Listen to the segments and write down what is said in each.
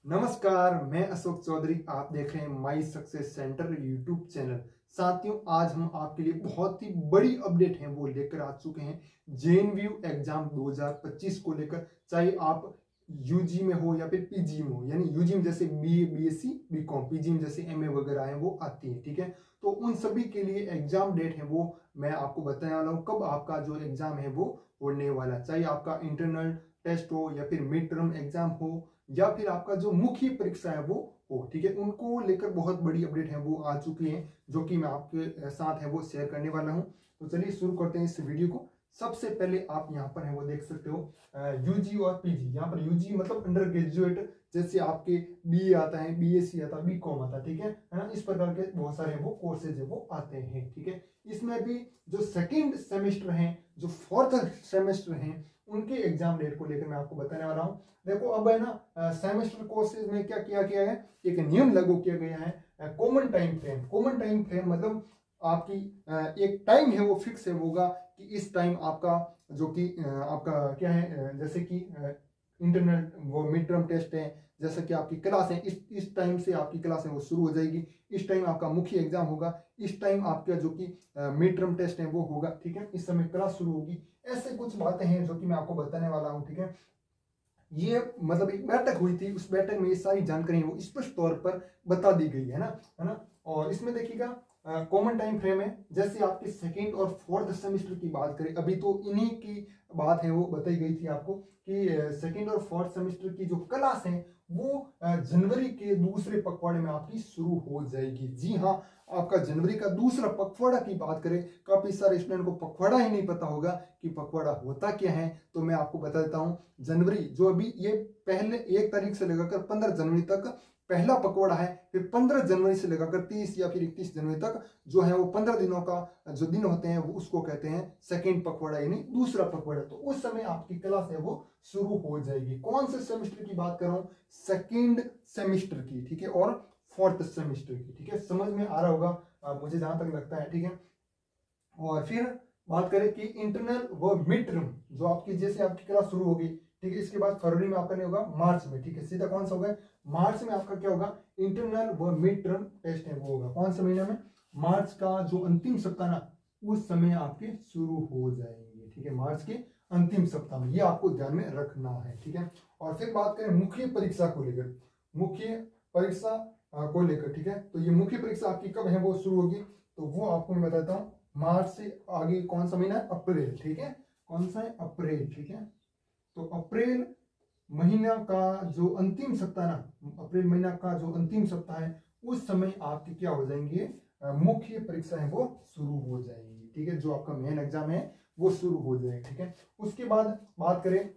नमस्कार, मैं अशोक चौधरी। आप देख रहे हैं my success centre YouTube channel. साथियों, आज हम आपके लिए बहुत ही बड़ी अपडेट है वो लेकर आ चुके हैं। जेएनयू एग्जाम 2025 को लेकर, चाहे आप यूजी में हो या फिर पीजी में हो, यानी यूजी में जैसे बीए, बीएससी, बीकॉम, पीजी में जैसे एमए वगैरह है वो आती है। ठीक है, तो उन सभी के लिए एग्जाम डेट है वो मैं आपको बताने वाला हूँ, कब आपका जो एग्जाम है वो होने वाला है। चाहे आपका इंटरनल टेस्ट हो या फिर मिड टर्म एग्जाम हो या फिर आपका जो मुख्य परीक्षा है वो हो। ठीक है, उनको लेकर बहुत बड़ी अपडेट है वो आ चुकी है, जो कि मैं आपके साथ है वो शेयर करने वाला हूं। तो चलिए शुरू करते हैं इस वीडियो को। सबसे पहले आप यहाँ पर है वो देख सकते हो यूजी और पीजी। यहाँ पर यूजी मतलब अंडर ग्रेजुएट, जैसे आपके बीए आता है, बीएससी आता है, बीकॉम आता है। ठीक है ना, इस प्रकार के बहुत सारे वो कोर्सेज है वो आते हैं। ठीक है, इसमें भी जो सेकेंड सेमेस्टर है, जो फोर्थ सेमेस्टर है, उनके एग्जाम डेट को लेकर मैं आपको बताने वाला हूँ। देखो, अब है ना सेमेस्टर कोर्सेज में क्या किया गया है, एक नियम लागू किया गया है, common time frame. Common time frame मतलब आपकी एक टाइम है वो फिक्स है होगा कि इस टाइम आपका जो कि आपका क्या है, जैसे कि इंटरनल वो मिड टर्म टेस्ट है, जैसे कि आपकी क्लास है, इस टाइम से आपकी क्लास है वो शुरू हो जाएगी। इस टाइम आपका मुख्य एग्जाम होगा, इस टाइम आपका जो कि मिड टर्म टेस्ट है वो होगा। ठीक है, इस समय क्लास शुरू होगी। ऐसे कुछ बातें हैं जो कि मैं आपको बताने वाला हूँ। ठीक है, ये मतलब एक बैठक हुई थी, उस बैठक में ये सारी जानकारी वो स्पष्ट तौर पर बता दी गई है ना। और इसमें देखिएगा कॉमन टाइम फ्रेम है। जैसे आपके सेकेंड और फोर्थ सेमेस्टर की बात करें, अभी तो इन्हीं की बात है वो बताई गई थी आपको कि सेकेंड और फोर्थ सेमेस्टर की जो क्लास है वो जनवरी के दूसरे पखवाड़े में आपकी शुरू हो जाएगी। जी हाँ, आपका जनवरी का दूसरा पखवाड़ा की बात करें, काफी सारे स्टूडेंट को पखवाड़ा ही नहीं पता होगा कि पखवाड़ा होता क्या है, तो मैं आपको बता देता हूँ। जनवरी जो अभी ये पहले 1 तारीख से लेकर 15 जनवरी तक पहला पखवाड़ा है, फिर 15 जनवरी से लेकर 30 या फिर 31 जनवरी तक जो है वो 15 दिनों का जो दिन होते हैं वो उसको कहते हैं सेकेंड पखवाड़ा, यानी दूसरा पखवाड़ा। तो उस समय आपकी क्लास है वो शुरू हो जाएगी। कौन से सेमेस्टर की बात कर रहा हूं? सेकेंड सेमेस्टर की। ठीक है, और फोर्थ सेमेस्टर की। ठीक है, समझ में आ रहा होगा मुझे जहां तक लगता है। ठीक है, और फिर बात करें कि इंटरनल व मिड टर्म, जो आपकी जैसे आपकी क्लास शुरू होगी, ठीक है, इसके बाद फरवरी में आपका नहीं होगा, मार्च में। ठीक है, सीधा कौन सा होगा, मार्च में आपका क्या होगा, इंटरनल व मिड टर्म टेस्ट है वो होगा। कौन सा महीने में? मार्च का जो अंतिम सप्ताह ना, उस समय आपके शुरू हो जाएंगे। ठीक है, मार्च के अंतिम सप्ताह में, ये आपको ध्यान में रखना है। ठीक है, और फिर बात करें मुख्य परीक्षा को लेकर, मुख्य परीक्षा को लेकर। ठीक है, तो ये मुख्य परीक्षा आपकी कब है वो शुरू होगी, तो वो आपको मैं बताता हूँ। मार्च से आगे कौन सा महीना है? अप्रैल। ठीक है, कौन सा है? अप्रैल। ठीक है, तो अप्रैल महीना का जो अंतिम सप्ताह ना, अप्रैल महीना का जो अंतिम सप्ताह है, उस समय आपकी क्या हो जाएंगे, मुख्य परीक्षा है वो शुरू हो जाएंगी। ठीक है, जो आपका मेन एग्जाम है वो शुरू हो जाएगा। ठीक है, उसके बाद बात करें,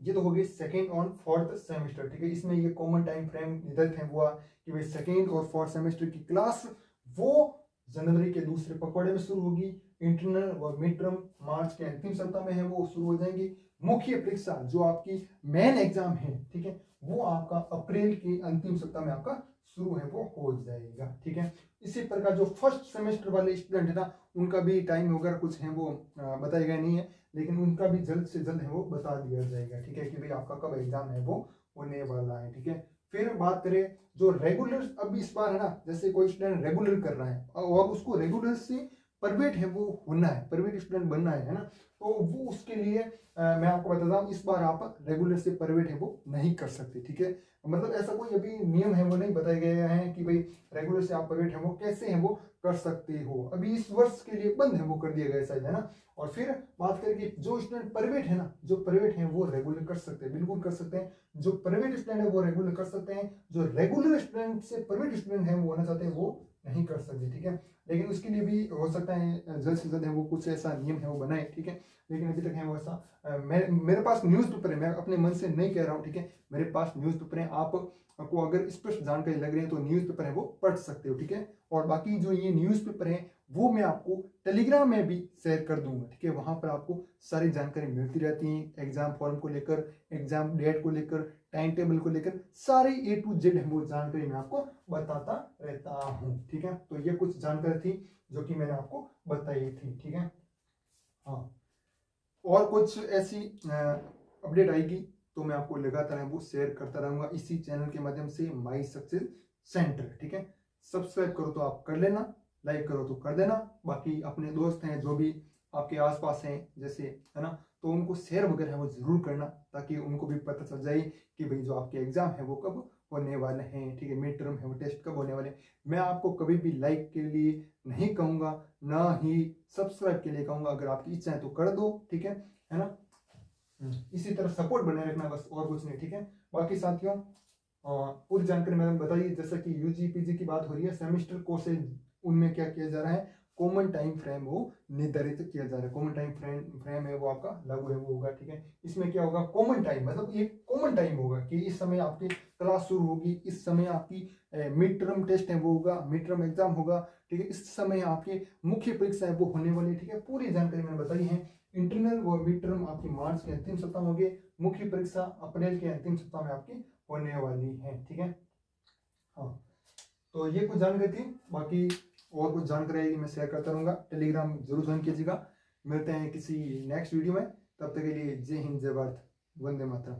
ये तो हो गई सेकेंड और फोर्थ सेमेस्टर। ठीक है, इसमें ये कॉमन टाइम फ्रेम निर्धारित है हुआ कि भाई सेकेंड और फोर्थ सेमेस्टर की क्लास वो जनवरी के दूसरे पखवाड़े में शुरू होगी। इंटरनल व मिड टर्म मार्च के अंतिम सप्ताह में है वो शुरू हो जाएंगी। मुख्य परीक्षा जो आपकी मेन एग्जाम है, ठीक है, वो आपका अप्रैल के अंतिम सप्ताह में आपका शुरू है वो हो जाएगा। ठीक है, इसी प्रकार जो फर्स्ट सेमेस्टर वाले स्टूडेंट है ना, उनका भी टाइम वगैरह कुछ है वो बताया गया नहीं है, लेकिन उनका भी जल्द से जल्द है वो बता दिया जाएगा। ठीक है, कि भाई आपका कब एग्जाम है वो होने वाला है। ठीक है, फिर बात करें जो रेगुलर, अब इस बार है ना, जैसे कोई स्टूडेंट रेगुलर कर रहा है और उसको रेगुलर से प्राइवेट है वो होना है, प्राइवेट स्टूडेंट बनना है ना, तो वो उसके लिए मैं आपको बताता हूँ, इस बार आप रेगुलर से प्राइवेट है वो नहीं कर सकते। ठीक है, मतलब ऐसा कोई अभी नियम है वो नहीं बताए गए हैं कि भाई रेगुलर से आप प्राइवेट है वो कैसे है वो कर सकते हो। अभी इस वर्ष के लिए बंद है वो कर दिया गया शायद, है ना। और फिर बात करें कि जो स्टूडेंट प्राइवेट है ना, जो प्राइवेट है वो रेगुलर कर सकते हैं, बिल्कुल कर सकते हैं। जो प्राइवेट स्टूडेंट है वो रेगुलर कर सकते हैं, जो रेगुलर स्टूडेंट से प्राइवेट स्टूडेंट है वो होना चाहते हैं वो नहीं कर सकते। ठीक है, लेकिन उसके लिए भी हो सकता है जल्द से जल्द है वो कुछ ऐसा नियम है वो बनाए। ठीक है, लेकिन अभी तक है वो ऐसा मेरे पास न्यूज पेपर है, मैं अपने मन से नहीं कह रहा हूँ। ठीक है, मेरे पास न्यूज पेपर है, आपको अगर स्पष्ट जानकारी लग रही है तो न्यूज पेपर है वो पढ़ सकते हो। ठीक है, और बाकी जो ये न्यूज पेपर है वो मैं आपको टेलीग्राम में भी शेयर कर दूंगा। ठीक है, वहां पर आपको सारी जानकारी मिलती रहती है, एग्जाम फॉर्म को लेकर, एग्जाम डेट को लेकर, टाइम टेबल को लेकर, सारी A to Z है वो जानकारी मैं आपको बताता रहता हूँ। ठीक है, तो ये कुछ जानकारी थी जो कि मैंने आपको बताई थी। ठीक है, हाँ, और कुछ ऐसी अपडेट आएगी तो मैं आपको लगातार है वो शेयर करता रहूंगा इसी चैनल के माध्यम से, माई सक्सेस सेंटर। ठीक है, सब्सक्राइब करो तो आप कर लेना, लाइक करो तो कर देना, बाकी अपने दोस्त हैं जो भी आपके आसपास हैं जैसे, है ना, तो उनको शेयर वगैरह है वो जरूर करना, ताकि उनको भी पता चल जाए कि भाई जो आपके एग्जाम है वो कब होने वाले हैं। ठीक है, मिड टर्म है वो टेस्ट कब होने वाले हैं। मैं आपको कभी भी लाइक के लिए नहीं कहूंगा, ना ही सब्सक्राइब के लिए कहूंगा। अगर आपकी इच्छा है तो कर दो, ठीक है ना। इसी तरह सपोर्ट बनाए रखना, बस और कुछ नहीं। ठीक है, बाकी साथियों पूरी जानकारी मैंने बताई। जैसा कि यूजी पीजी की बात हो रही है, सेमेस्टर कोर्सेज उनमें क्या किया जा रहा है, कॉमन टाइम फ्रेम वो निर्धारित किया जा रहा है। कॉमन टाइम फ्रेम है वो आपका लागू है वो होगा। ठीक है, इसमें क्या होगा, कॉमन टाइम मतलब ये कॉमन टाइम होगा कि इस समय आपकी क्लास शुरू होगी, इस समय आपकी मिड टर्म टेस्ट है वो होगा, मिड टर्म एग्जाम होगा। ठीक है, इस समय आपकी मुख्य परीक्षा है वो होने वाली। ठीक है, पूरी जानकारी मैंने बताई है। इंटरनल व मिड टर्म आपकी मार्च के अंतिम सप्ताह में होगी, मुख्य परीक्षा अप्रैल के अंतिम सप्ताह में आपकी होने वाली है। ठीक है, हाँ, तो ये कुछ जानकारी थी, बाकी और कुछ जानकारी मैं शेयर करता रहूंगा। टेलीग्राम जरूर ज्वाइन कीजिएगा। मिलते हैं किसी नेक्स्ट वीडियो में, तब तक के लिए जय हिंद, जय भारत, वंदे मातरम।